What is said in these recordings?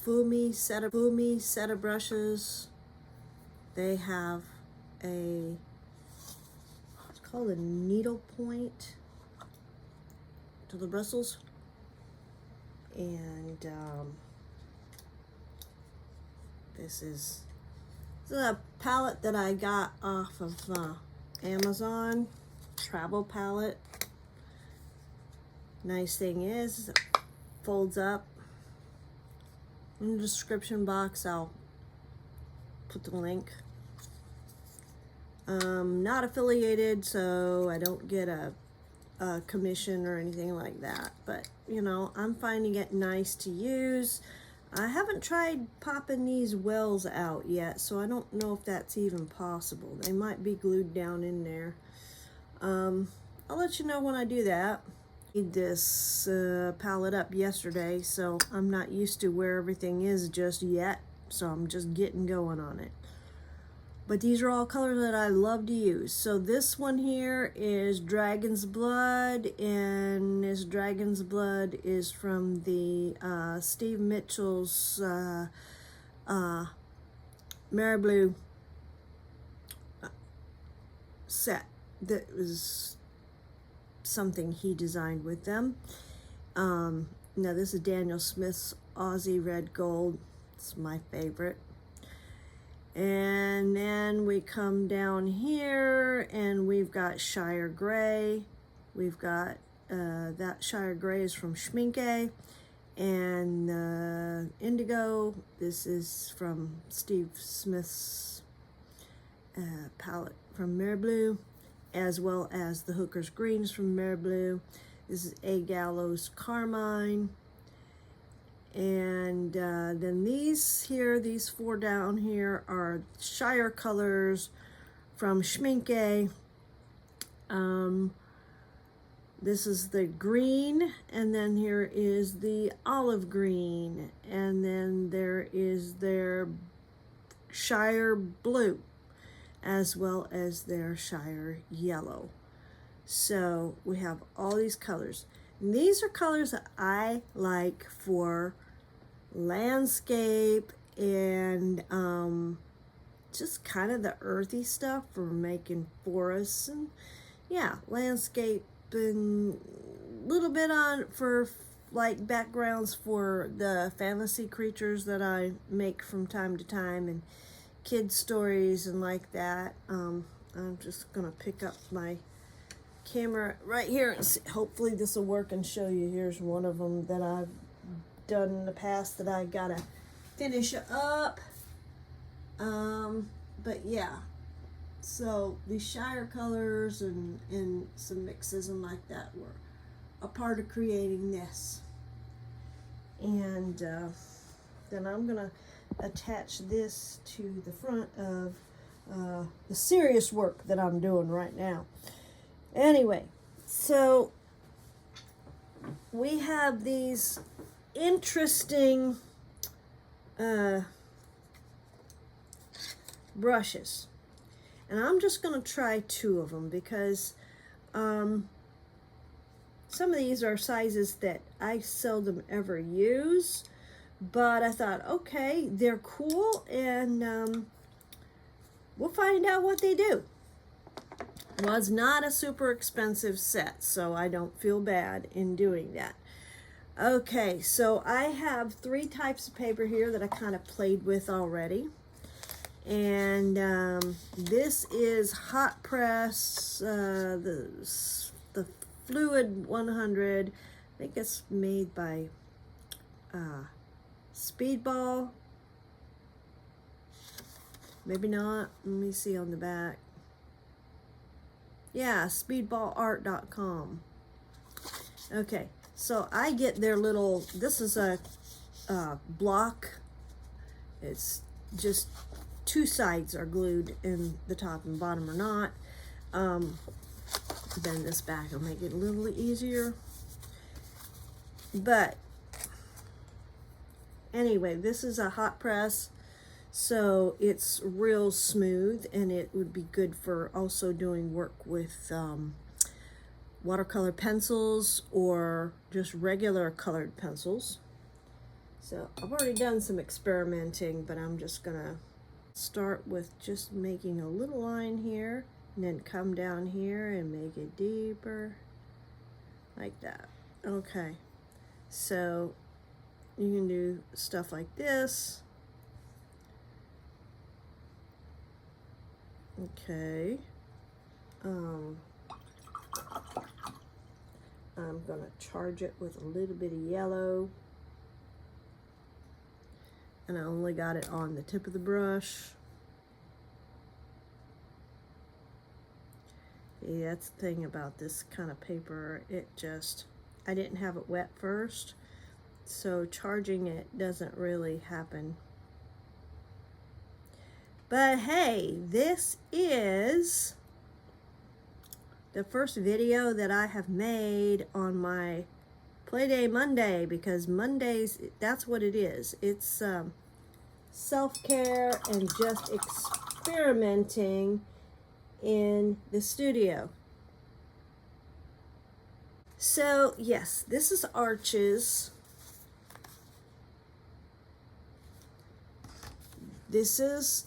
Fumi set of brushes. They have it's called a needle point to the bristles, and this is a palette that I got off of Amazon, travel palette. Nice thing is, it folds up. In the description box, I'll put the link. Not affiliated, so I don't get a commission or anything like that. But, you know, I'm finding it nice to use. I haven't tried popping these wells out yet, so I don't know if that's even possible. They might be glued down in there. I'll let you know when I do that. This palette up yesterday, so I'm not used to where everything is just yet, so I'm just getting going on it. But these are all colors that I love to use. So this one here is Dragon's Blood, and this Dragon's Blood is from the Steve Mitchell's Marablu set. That was something he designed with them. Now this is Daniel Smith's Aussie Red Gold. It's my favorite. And then we come down here and we've got Shire Gray. We've got that Shire Gray is from Schminke. And Indigo, this is from Steve Smith's palette from Marablu, as well as the Hooker's Greens from Marablu. This is A. Gallo's Carmine. And then these here, these four down here are Shire colors from Schminke. This is the green, and then here is the olive green, and then there is their Shire blue, as well as their Shire yellow. So we have all these colors. And these are colors that I like for landscape and just kind of the earthy stuff for making forests, and yeah, landscape, and a little bit on for like backgrounds for the fantasy creatures that I make from time to time, and kid stories and like that. I'm just gonna pick up my camera right here and see. Hopefully this will work and show you. Here's one of them that I've done in the past that I gotta finish up. But yeah, so these Shire colors and some mixes and like that were a part of creating this. And then I'm gonna attach this to the front of the serious work that I'm doing right now. Anyway, so we have these interesting brushes, and I'm just going to try two of them because some of these are sizes that I seldom ever use, but I thought, okay, they're cool, and we'll find out what they do. Was not a super expensive set, so I don't feel bad in doing that. Okay, so I have three types of paper here that I kind of played with already. And this is hot press, the Fluid 100. I think it's made by Speedball. Maybe not. Let me see on the back. Yeah, speedballart.com. Okay, so I get their little, this is a block. It's just two sides are glued, and the top and bottom are not. Bend this back will make it a little easier. But anyway, this is a hot press, so it's real smooth, and it would be good for also doing work with watercolor pencils or just regular colored pencils. So I've already done some experimenting, but I'm just gonna start with just making a little line here and then come down here and make it deeper like that. Okay, so you can do stuff like this. Okay. I'm gonna charge it with a little bit of yellow. And I only got it on the tip of the brush. Yeah, that's the thing about this kind of paper. I didn't have it wet first, so charging it doesn't really happen. But hey, this is the first video that I have made on my Playtime Monday, because Mondays, that's what it is. It's self-care and just experimenting in the studio. So yes, this is Arches. This is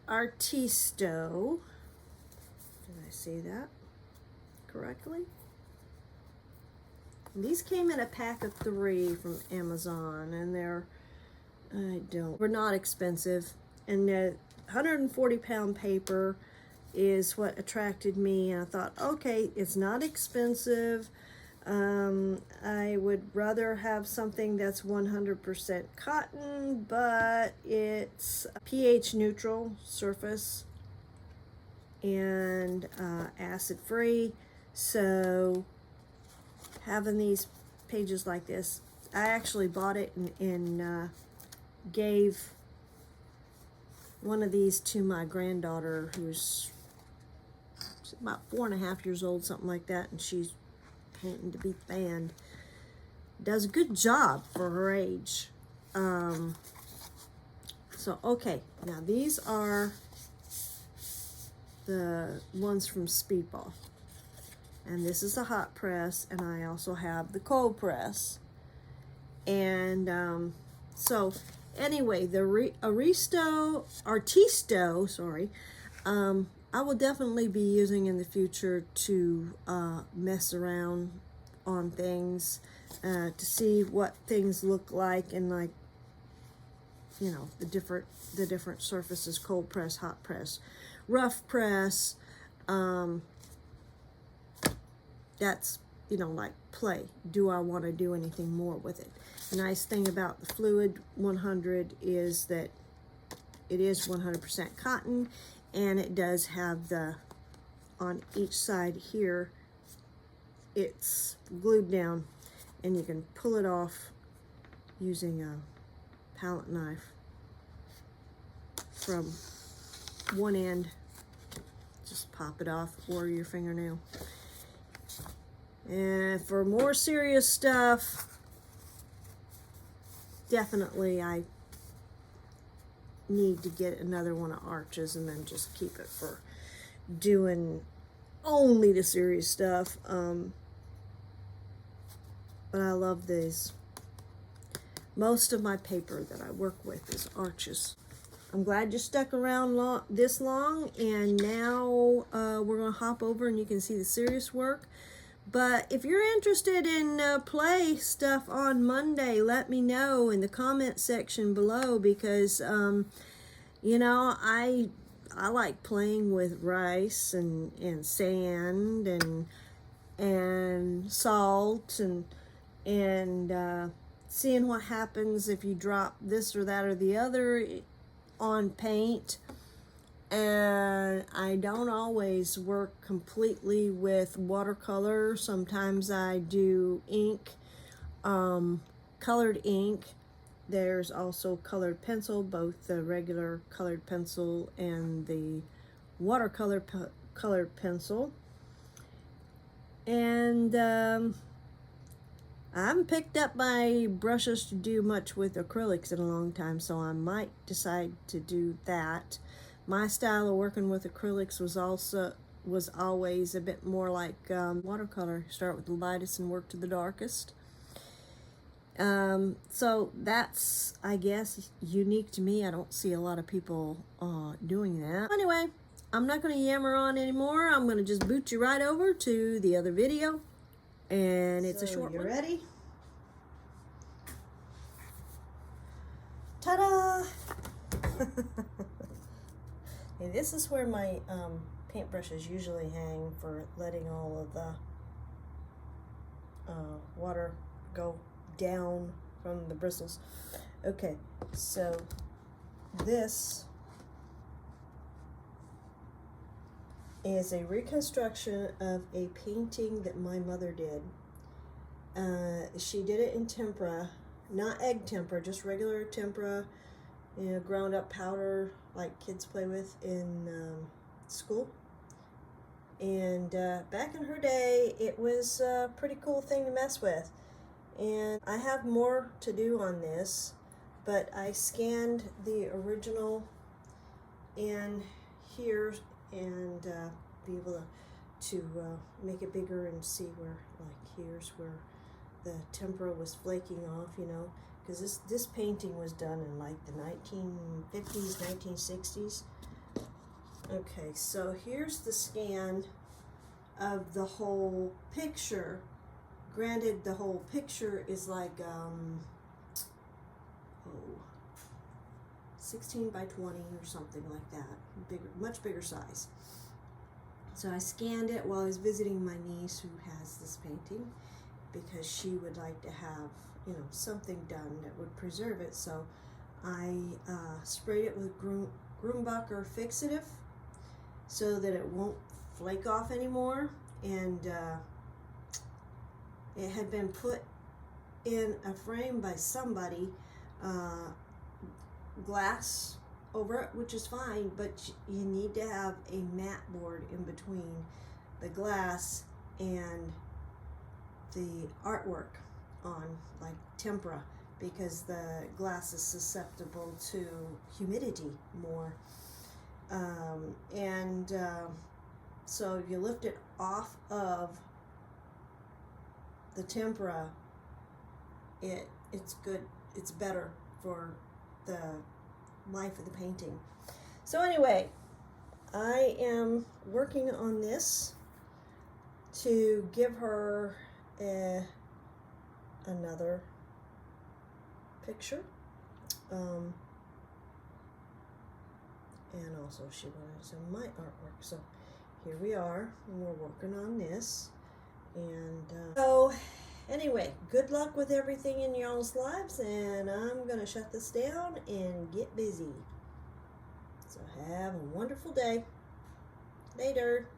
Artisto. Did I say that correctly? And these came in a pack of 3 from Amazon, and we're not expensive. And the 140-pound paper is what attracted me. And I thought, okay, it's not expensive. I would rather have something that's 100% cotton, but it's a pH neutral surface and acid free. So having these pages like this, I actually bought it and gave one of these to my granddaughter, who's about 4.5 years old, something like that, and she's painting to be fanned. Does a good job for her age. So okay, now these are the ones from Speedball, and this is a hot press, and I also have the cold press. And so anyway, the Artisto, sorry, I will definitely be using in the future to mess around on things, to see what things look like, and, like, you know, the different surfaces: cold press, hot press, rough press. That's, you know, like play. Do I want to do anything more with it? The nice thing about the Fluid 100 is that it is 100% cotton, and it does have on each side here, it's glued down, and you can pull it off using a palette knife from one end. Just pop it off, or your fingernail. And for more serious stuff, definitely I need to get another one of Arches, and then just keep it for doing only the serious stuff. But I love these. Most of my paper that I work with is Arches. I'm glad you stuck around this long, and now we're gonna hop over and you can see the serious work. But if you're interested in play stuff on Monday, let me know in the comment section below, because you know, I like playing with rice and sand and salt and seeing what happens if you drop this or that or the other on paint. And I don't always work completely with watercolor. Sometimes I do ink, colored ink. There's also colored pencil, both the regular colored pencil and the watercolor colored pencil. And I haven't picked up my brushes to do much with acrylics in a long time, so I might decide to do that. My style of working with acrylics was always a bit more like watercolor. Start with the lightest and work to the darkest. So that's, I guess, unique to me. I don't see a lot of people doing that. Anyway, I'm not going to yammer on anymore. I'm going to just boot you right over to the other video. And it's a short one. You ready? Ta-da! And this is where my paintbrushes usually hang for letting all of the water go down from the bristles. Okay, so this is a reconstruction of a painting that my mother did. She did it in tempera, not egg tempera, just regular tempera, you know, ground up powder like kids play with in school. And back in her day, it was a pretty cool thing to mess with. And I have more to do on this, but I scanned the original in here and be able to make it bigger and see where, like, here's where the tempera was flaking off, you know, because this painting was done in like the 1950s, 1960s. Okay, so here's the scan of the whole picture. Granted, the whole picture is like 16 by 20 or something like that, bigger, much bigger size. So I scanned it while I was visiting my niece who has this painting, because she would like to have, you know, something done that would preserve it. So I sprayed it with Grumbacher fixative so that it won't flake off anymore. And it had been put in a frame by somebody, glass over it, which is fine, but you need to have a mat board in between the glass and the artwork on, like tempera, because the glass is susceptible to humidity more. So if you lift it off of the tempera, it's good, it's better for the life of the painting. So anyway, I am working on this to give her another picture, and also she wanted some of my artwork. So here we are, and we're working on this. And so anyway, good luck with everything in y'all's lives, and I'm gonna shut this down and get busy. So have a wonderful day. Later.